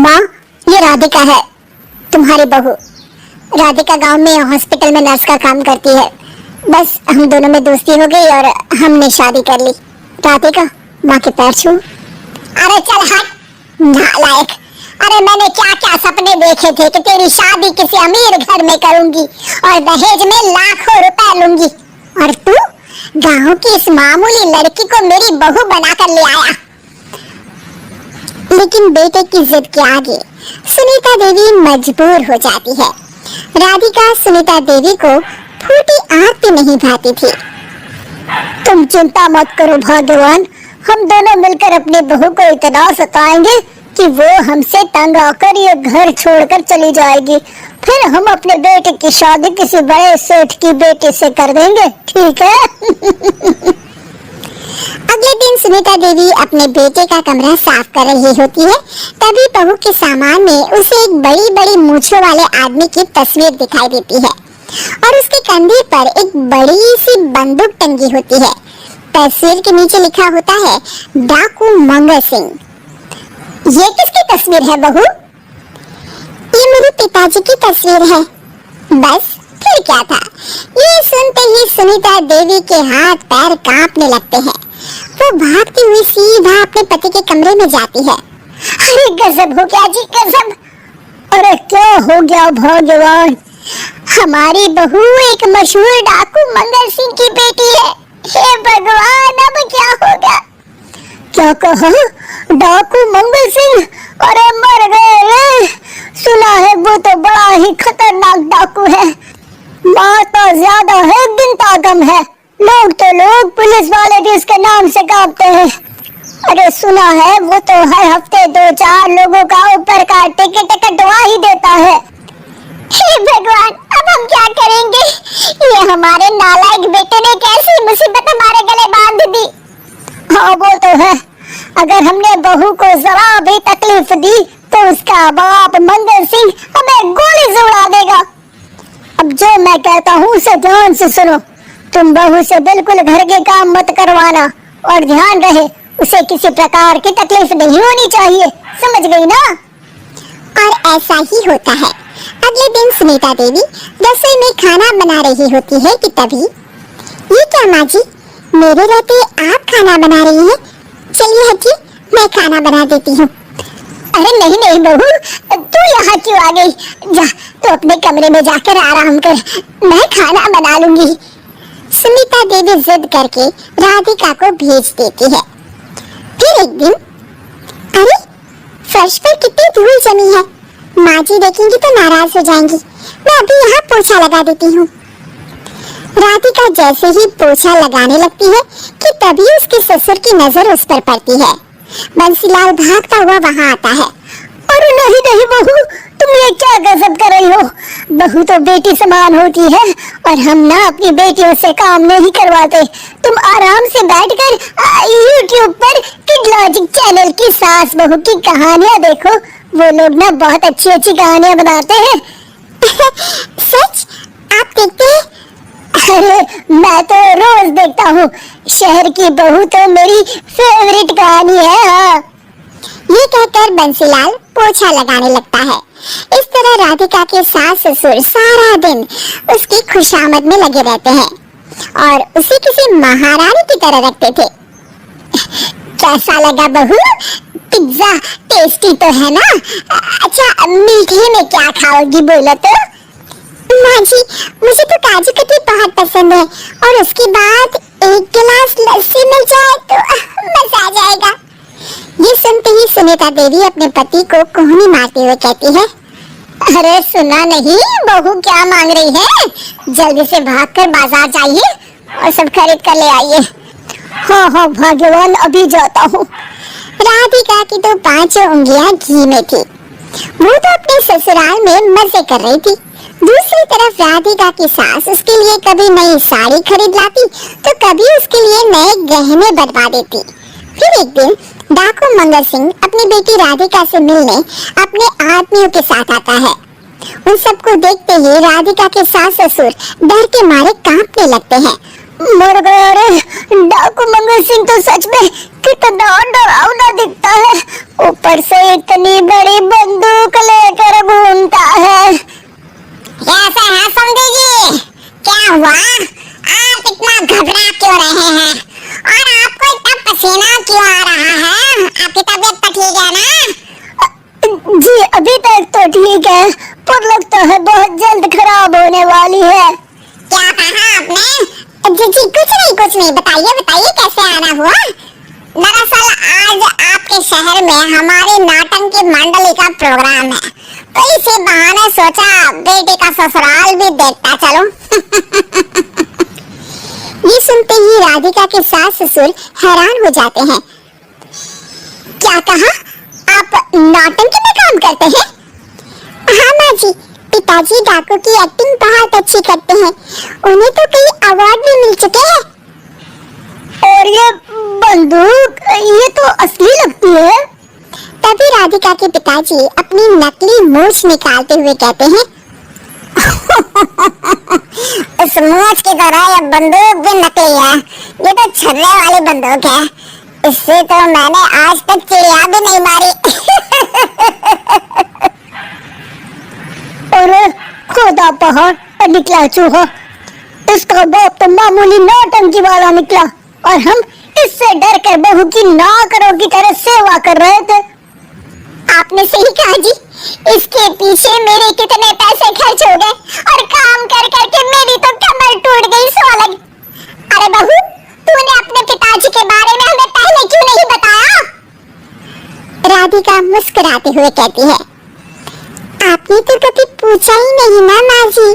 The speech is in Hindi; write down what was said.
माँ, ये राधिका है, तुम्हारी बहू। राधिका गांव में हॉस्पिटल में नर्स का काम करती है। बस हम दोनों में दोस्ती हो गई और हमने शादी कर ली। राधिका, माँ के पैर छू। अरे चल हट, नालायक। अरे मैंने क्या क्या सपने देखे थे कि तेरी शादी किसी अमीर घर में करूंगी और दहेज में लाखों रुपए लूंगी, और तू गांव की इस मामूली लड़की को मेरी बहू बनाकर ले आया। लेकिन बेटे की जिद के आगे सुनीता देवी मजबूर हो जाती है। राधिका सुनीता देवी को फूटी आग भी नहीं भाती थी। तुम चिंता मत करो भगवान, हम दोनों मिलकर अपनी बहू को इतना सताएंगे कि वो हमसे तंग आकर ये घर छोड़कर चली जाएगी। फिर हम अपने बेटे की शादी किसी बड़े सेठ की बेटी से कर देंगे, ठीक है? अगले दिन सुनीता देवी अपने बेटे का कमरा साफ कर रही होती है। तभी बहू के सामान में उसे एक बड़ी बड़ी मूंछों वाले आदमी की तस्वीर दिखाई देती है और उसके कंधे पर एक बड़ी सी बंदूक टंगी होती है। तस्वीर के नीचे लिखा होता है डाकू मंगल सिंह। ये किसकी तस्वीर है बहू? ये मेरे पिताजी की तस्वीर है। बस फिर क्या था? ये सुनते ही सुनीता देवी के हाथ पैर कांपने लगते हैं। वो भागती हुई सीधा अपने पति के कमरे में जाती है। अरे गजब हो गया जी, गजब! अरे क्या हो गया भगवान, हमारी बहू एक मशहूर डाकू मंगल सिंह की बेटी है। हे भगवान, अब क्या होगा? क्या कहा? डाकू मंगल सिंह? अरे मर गए रे। सुना है वो तो बड़ा ही खतरनाक डाकू है, मारता ज्यादा है गिनता कम है। लोग पुलिस वाले भी उसके नाम से कांपते हैं। अरे सुना है वो तो हर हफ्ते 2-4 लोगों का ऊपर का टिकट कटवा ही देता है। हे भगवान, अब हम क्या करेंगे? ये हमारे नालायक बेटे ने कैसी मुसीबत हमारे गले बांध दी। हाँ वो तो है, अगर हमने बहू को जरा भी तकलीफ दी तो उसका बाप मंगल सिंह हमें गोली से उड़ा देगा। अब जो मैं कहता हूँ उसे ध्यान से सुनो। तुम बहू से बिल्कुल घर के काम मत करवाना और ध्यान रहे उसे किसी प्रकार की तकलीफ नहीं होनी चाहिए, समझ गई ना? और ऐसा ही होता है। अगले दिन सुनीता देवी रसोई में खाना बना रही होती है कि तभी, ये क्या माँ जी, मेरे रहते आप खाना बना रही हैं? चलिए हटिए, मैं खाना बना देती हूँ। अरे नहीं नहीं बहू, तू यहाँ क्यों आ गई? जा तो अपने कमरे में जाकर आराम कर, मैं खाना बना लूंगी। सुनीता देवी जिद करके राधिका को भेज देती है। फिर एक दिन, अरे फर्श पर कितनी धूल जमी है, माँ जी देखेंगी तो नाराज हो जाएंगी, मैं अभी यहाँ पोछा लगा देती हूँ। राधिका जैसे ही पोछा लगाने लगती है कि तभी उसके ससुर की नजर उस पर पड़ती है। बंसीलाल भागता हुआ वहाँ आता है। अरे नहीं नहीं बहू, तुम ये क्या गजब कर रही हो? बहू तो बेटी समान होती है और हम ना अपनी बेटियों से काम नहीं करवाते। तुम आराम से बैठकर YouTube पर किड लॉजिक चैनल की सास बहू की कहानियाँ देखो। वो लोग ना बहुत अच्छी अच्छी कहानियाँ बनाते हैं। सच? आप देखते हैं? अरे मैं तो रोज देखता हूँ। शहर की बहू तो मेरी फेवरेट कहानी है। हाँ, ये कहकर बंसीलाल पोछा लगाने लगता है। इस तरह राधिका के सास ससुर सारा दिन उसकी खुशामद में लगे रहते हैं और उसे किसी महारानी की तरह रखते थे। कैसा लगा बहू? पिज्जा टेस्टी तो है ना? अच्छा, मीठे में क्या खाओगी बोलो तो? माँ जी, मुझे तो काजू कतली बहुत पसंद है और उसके बाद एक गिलास लस्सी मिल जाए तो मजा आ जाएगा। ये सुनते ही सुनीता देवी अपने पति को कोहनी मारते हुए कहती है, अरे सुना नहीं बहू क्या मांग रही है? जल्दी से भागकर बाजार जाइए और सब खरीद कर ले आइए। हाँ हाँ भगवान, अभी जाता हूँ। राधिका की तो 5 उंगलियां घी में थी। वो तो अपने ससुराल में मजे कर रही थी। दूसरी तरफ राधिका की सास उसके लिए कभी नई साड़ी खरीद लाती तो कभी उसके लिए नए गहने बनवा देती। फिर एक दिन डाकू मंगल सिंह अपनी बेटी राधिका से मिलने अपने आदमियों के साथ आता है। उन सबको देखते ही राधिका के सास ससुर डर के मारे कांपने लगते हैं। मर गया रे, डाकू मंगल सिंह तो सच में कितना डरावना दिखता है, ऊपर से इतनी बड़ी बंदूक। है बहुत जल्द खराब होने वाली है। क्या कहा आपने? जी जी कुछ नहीं, बताइए बताइए कैसे आना हुआ? दरअसल आज आपके शहर में हमारी नाटंकी मंडली का प्रोग्राम है, तो इसी बहाने सोचा बेटे का ससुराल भी देखता चलूं। ये सुनते ही राधिका के सास ससुर हैरान हो जाते हैं। क्या कहा? आप नौटंकी में काम करते हैं? हाँ माँ जी, पिताजी डाकू की एक्टिंग बहुत अच्छी करते हैं, उन्हें तो कई अवार्ड भी मिल चुके हैं। और ये बंदूक, ये तो असली लगती है। तभी राधिका के पिताजी अपनी नकली मूंछ निकालते हुए कहते हैं, उस मूंछ की तरह ये बंदूक भी नकली है, ये तो छर्रे वाली बंदूक है, इससे तो मैंने आज तक चिड़िया भी नहीं मारी। और खुदा पहाड़ पर निकला चूहा, इसका बाप तो मामूली नौटंकी वाला निकला और हम इससे डर कर बहू की नौकरों की तरह सेवा कर रहे थे। आपने सही कहा जी, इसके पीछे मेरे कितने पैसे खर्च हो गए और काम कर करके मेरी तो कमर टूट गई सोलग। अरे बहू, तूने अपने पिताजी के बारे में हमें पहले क्यों नहीं बताया? राधिका मुस्कुराते हुए कहती है, आपने तो कभी पूछा ही नहीं ना माँ जी।